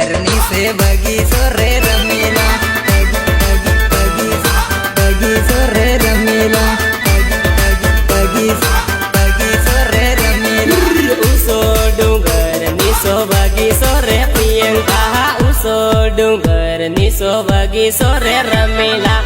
से बगीचो रे रमीला बगीचो रे रमीला बगीचो रे रमीला उso डूंगर निसो बगीचो रे प्रियंका उso डूंगर निसो बगीचो रे रमीला